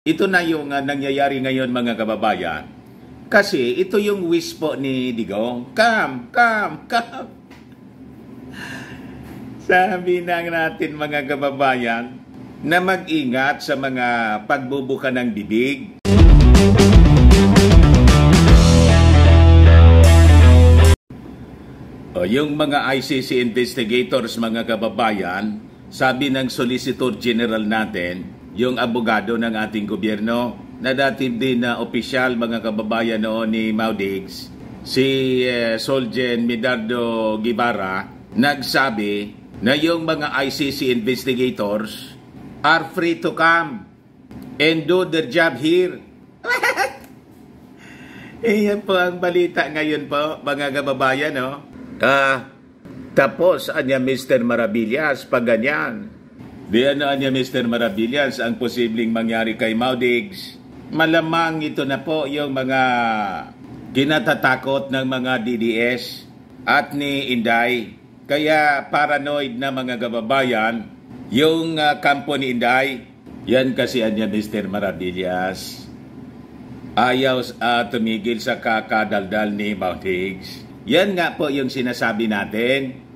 Ito na yung nangyayari ngayon mga kababayan. Kasi ito yung wish po ni Digong. Come. Sabi na natin mga kababayan na mag-ingat sa mga pagbubuka ng bibig. Yung mga ICC investigators mga kababayan, sabi ng Solicitor General natin, yung abogado ng ating gobyerno, na dati din na opisyal mga kababayan noon ni Maudigs, si Solgen Medardo Guevara, nagsabi na yung mga ICC investigators are free to come and do their job here. Yan po ang balita ngayon po mga kababayan, no? Tapos anya Mr. Maravillas pag ganyan. Di ano anya Mr. Maravillas ang posibleng mangyari kay Maudigs. Malamang ito na po yung mga kinatatakot ng mga DDS at ni Inday. Kaya paranoid na mga kababayan yung kampo ni Inday. Yan kasi anya Mr. Maravillas. Ayaw tumigil sa kakadaldal ni Maudigs. Yan nga po yung sinasabi natin.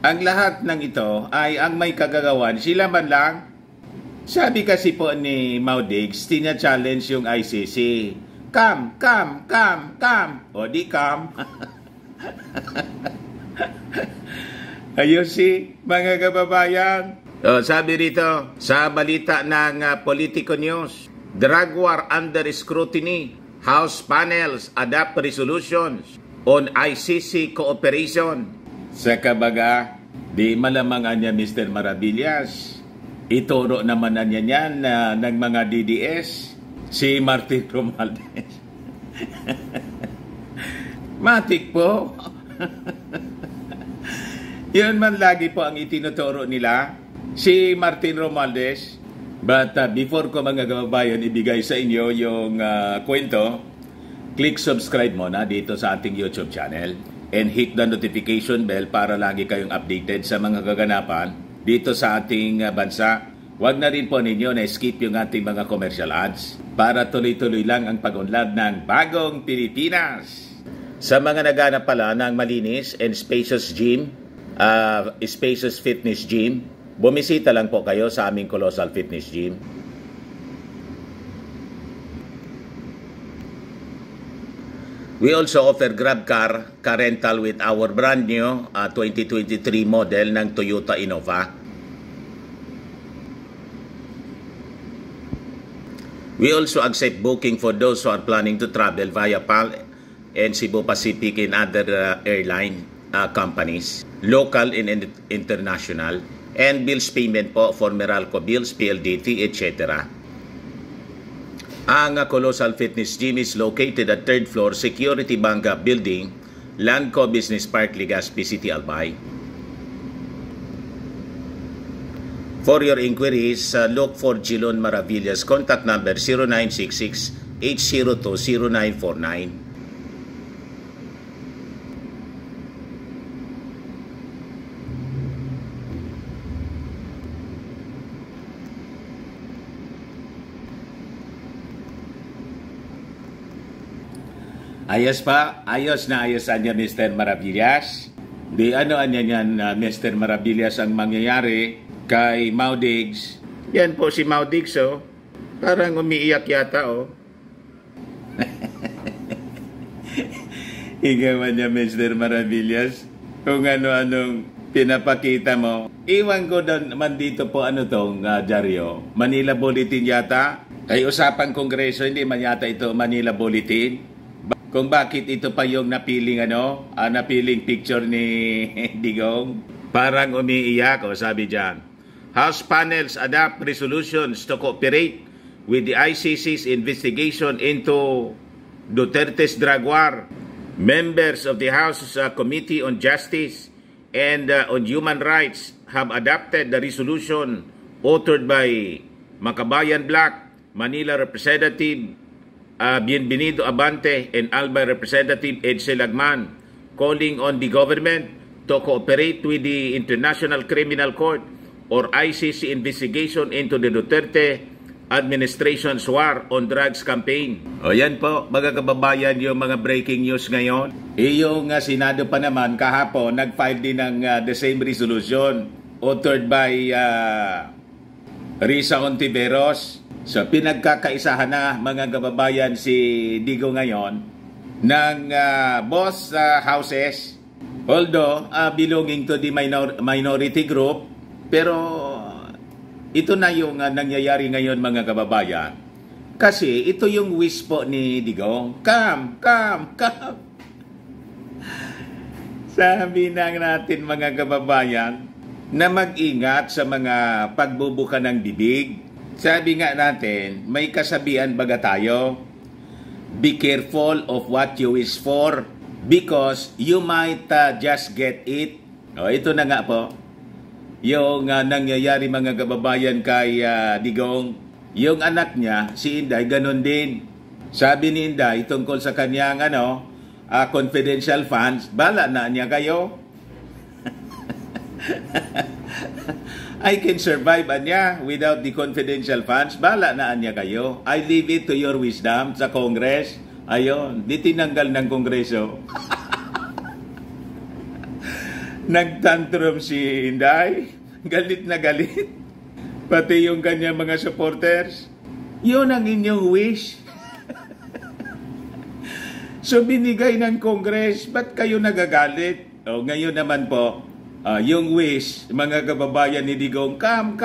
Ang lahat ng ito ay ang may kagagawan, sila man lang. Sabi kasi po ni Maudigs, tina-challenge yung ICC. Come. O di come. Ayun si mga kababayan. Sabi rito, sa balita ng Politico News, drug war under scrutiny. House panels adopt resolutions on ICC cooperation. Sa kabaga, di malamangan niya Mr. Maravillas. Ituro naman na niya yan ng mga DDS, si Martin Romualdez. Matik po. Yun man lagi po ang itinuturo nila, si Martin Romualdez. But before ko mga kababayan ibigay sa inyo yung kwento, click subscribe muna dito sa ating YouTube channel. And hit the notification bell para lagi kayong updated sa mga kaganapan dito sa ating bansa. Huwag na rin po ninyo na skip yung ating mga commercial ads para tuloy-tuloy lang ang pag-unlad ng bagong Pilipinas. Sa mga naghanap pala ng malinis and spacious gym, spacious fitness gym, bumisita lang po kayo sa aming Colossal Fitness Gym. We also offer Grab car rental with our brand new 2023 model ng Toyota Innova. We also accept booking for those who are planning to travel via PAL and Cebu Pacific and other airline companies, local and international, and bills payment po for Meralco bills, PLDT, etc. Ang Colossal Fitness Gym is located at 3rd floor Security Bangka Building, Landco Business Park, Legazpi City, Albay. For your inquiries, look for Jilon Maravillas. Contact number 0966-802-0949. Ayos pa, ayos na niya Mr. Maravillas. Di ano anya niyan Mr. Maravillas ang mangyayari kay Maudigs. Yan po si Maudigs oh. Parang umiiyak yata oh. Igawan niya Mr. Maravillas kung ano-anong pinapakita mo. Iwan ko naman dito po ano tong Dario. Manila Bulletin yata. Ay usapang kongreso, hindi man yata ito Manila Bulletin. Kung bakit ito pa yung napiling napiling picture ni Digong. Parang umiiyak sabi diyan. House panels adopt resolutions to cooperate with the ICC's investigation into Duterte's drug war. Members of the House's Committee on Justice and on Human Rights have adopted the resolution authored by Makabayan Black, Manila Representative Bienvenido Abante and Albay Representative Edsel Lagman, calling on the government to cooperate with the International Criminal Court or ICC investigation into the Duterte administration's war on drugs campaign. O yan po, mga kababayan, yung mga breaking news ngayon. Yung Senado pa naman kahapon, nag-file din ng the same resolution authored by Risa Ontiveros. So pinagkakaisahan na, mga kababayan, si Digo ngayon ng both houses. Although belonging to the minority group, pero ito na yung nangyayari ngayon, mga kababayan. Kasi ito yung wish po ni Digong. Come. Sabi na natin, mga kababayan, na mag-ingat sa mga pagbubuka ng bibig. Sabi nga natin, may kasabihan baga tayo, be careful of what you wish for because you might just get it. O, ito na nga po. Yung nangyayari, mga kababayan, kay Digong, yung anak niya, si Inday, ganun din. Sabi ni Inday, tungkol sa kanyang confidential funds, bala na niya kayo. I can survive niya without the confidential funds, bala na niya kayo. I leave it to your wisdom sa Congress. Ayon, di tinanggal ng Kongreso. Nagtantrum si Inday, galit na galit. Pati yung kanyang mga supporters. Yun ang inyong wish. So binigay ng Congress, ba't kayo nagagalit? O ngayon naman po, yung wish, mga kababayan ni Digong, come.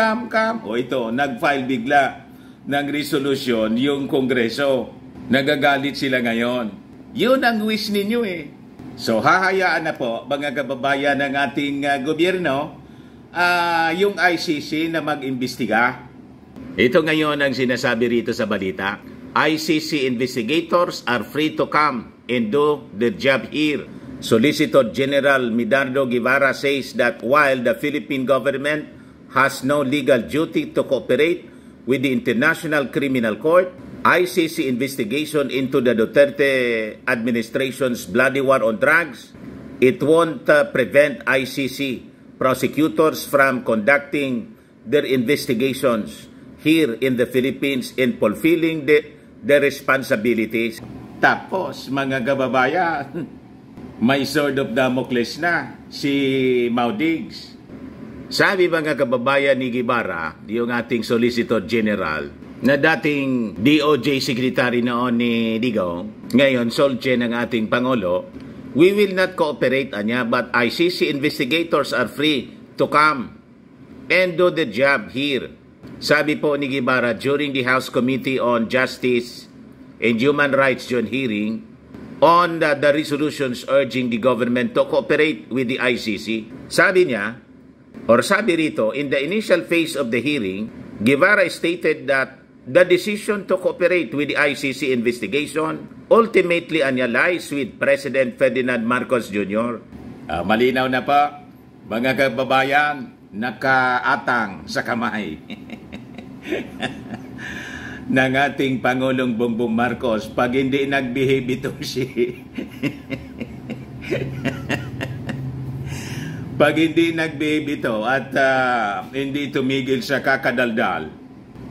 O ito, nag-file bigla ng resolution yung Kongreso. Nagagalit sila ngayon. Yun ang wish ninyo eh. So hahayaan na po, mga kababayan, ng ating gobyerno, yung ICC na mag-imbestiga. Ito ngayon ang sinasabi rito sa balita. ICC investigators are free to come and do their job here. Solicitor General Medardo Guevara says that while the Philippine government has no legal duty to cooperate with the International Criminal Court, ICC investigation into the Duterte administration's bloody war on drugs, it won't prevent ICC prosecutors from conducting their investigations here in the Philippines in fulfilling their responsibilities. Tapos, mga kababayan, may sword of Damocles na si Maudigs. Sabi, mga kababayan, ni Guevara, yung ating Solicitor General, na dating DOJ Secretary noon ni Digong, ngayon Solche ng ating Pangulo, we will not cooperate anya, but ICC investigators are free to come and do the job here. Sabi po ni Guevara during the House Committee on Justice and Human Rights Joint hearing on the resolutions urging the government to cooperate with the ICC. Sabi niya, or sabi rito, in the initial phase of the hearing, Guevara stated that the decision to cooperate with the ICC investigation ultimately lies with President Ferdinand Marcos Jr. Malinaw na pa, mga kababayan, nakaatang sa kamay ng ating Pangulong Bongbong Marcos pag hindi nag-behave itong pag hindi nag-behave ito at hindi tumigil sa kakadaldal,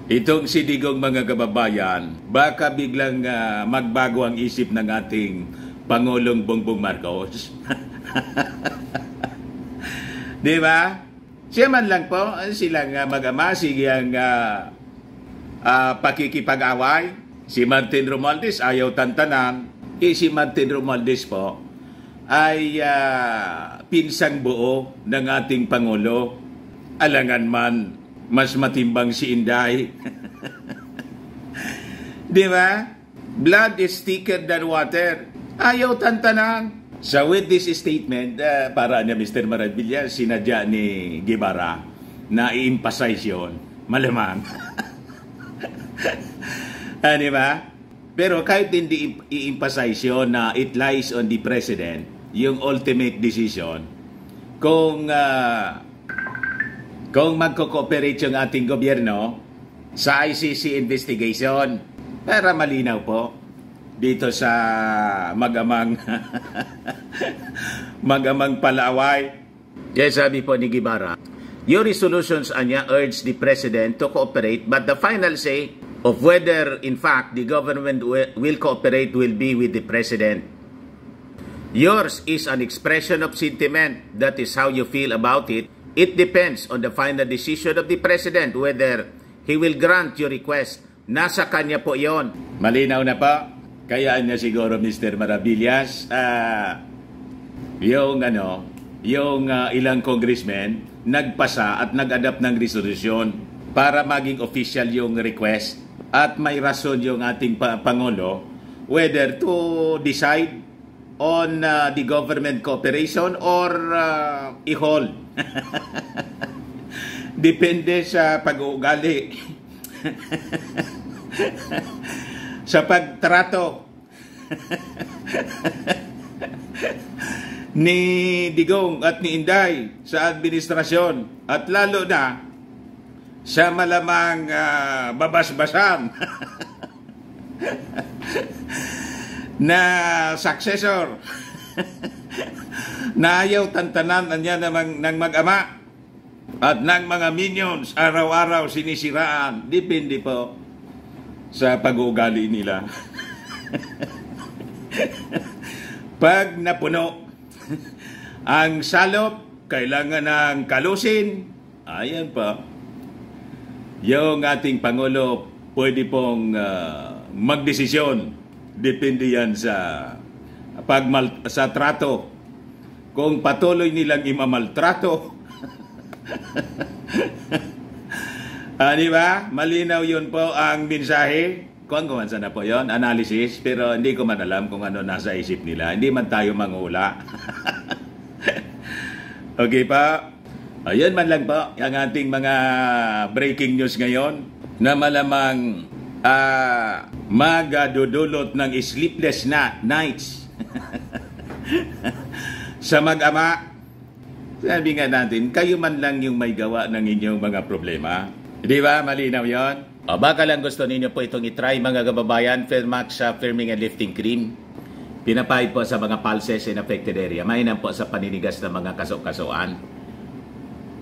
itong si Digong, mga kababayan, baka biglang magbago ang isip ng ating Pangulong Bongbong Marcos. Di ba? Siya man lang po, silang mag-ama, silang pakikipag-away. Si Martin Romualdez ayaw tantanan. Si Martin Romualdez po ay pinsang buo ng ating Pangulo. Alangan man, mas matimbang si Inday. Di ba? Blood is thicker than water. Ayaw tantanan. So with this statement, para niya Mr. Maravilla, sinadya ni Guevara na i-emphasize yun. Malamang. Di ba? Pero kahit hindi i-emphasize yun na it lies on the President, yung ultimate decision, kung magko-cooperate yung ating gobyerno sa ICC investigation, para malinaw po dito sa magamang palaway. Kaya sabi po ni Guevara, your resolutions anya urge the President to cooperate, but the final say of whether, in fact, the government will cooperate will be with the President. Yours is an expression of sentiment. That is how you feel about it. It depends on the final decision of the President whether he will grant your request. Nasa kanya po yon. Malinaw na po. Kaya niya siguro, Mr. Maravillas, yung ilang congressmen nagpasa at nag-adapt ng resolusyon para maging official yung request at may rason yung ating Pangulo whether to decide on the government cooperation or i-hold. Depende sa pag-uugali. Sa pagtrato ni Digong at ni Inday sa administrasyon at lalo na sa malamang babas-basang na successor na ayaw tantanan niya ng mag-ama at ng mga minions araw-araw sinisiraan. Depende po sa pag-uugali nila. Pag napuno ang salop, kailangan ng kalusin. Ayan pa. Yung ating Pangulo pwede pong magdesisyon. Depende yan sa trato. Kung patuloy nilang imamaltrato. Di ba? Malinaw yun po ang mensahe. Kung kumansa na po yun, analysis. Pero hindi ko man alam kung ano nasa isip nila. Hindi man tayo mangula. Okay pa? Ayun man lang po ang ating mga breaking news ngayon na malamang magdudulot ng sleepless nights sa mag-ama. Sabi nga natin, kayo man lang yung may gawa ng inyong mga problema. Di ba? Malinaw yun? O baka lang gusto ninyo po itong itry mga kababayan, Firmax Firming and Lifting Cream. Pinapahid po sa mga pulses in affected area. Mainam po sa paninigas ng mga kaso-kasoan.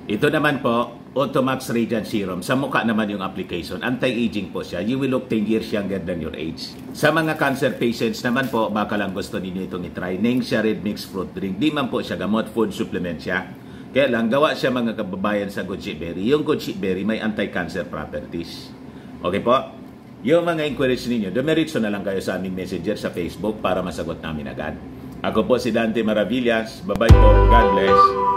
Ito naman po, Automax Radiant Serum. Sa mukha naman yung application. Anti-aging po siya. You will look 10 years younger than your age. Sa mga cancer patients naman po, baka lang gusto ninyo itong itry. Nengxia Red Mix Fruit Drink. Di man po siya gamot, food supplement siya. Kaya lang, gawa siya mga kababayan sa goji berry. Yung goji berry may anti-cancer properties. Okay po? Yung mga inquiries ninyo, dumiritso na lang kayo sa aming messenger sa Facebook para masagot namin agad. Ako po si Dante Maravillas. Bye-bye po. God bless.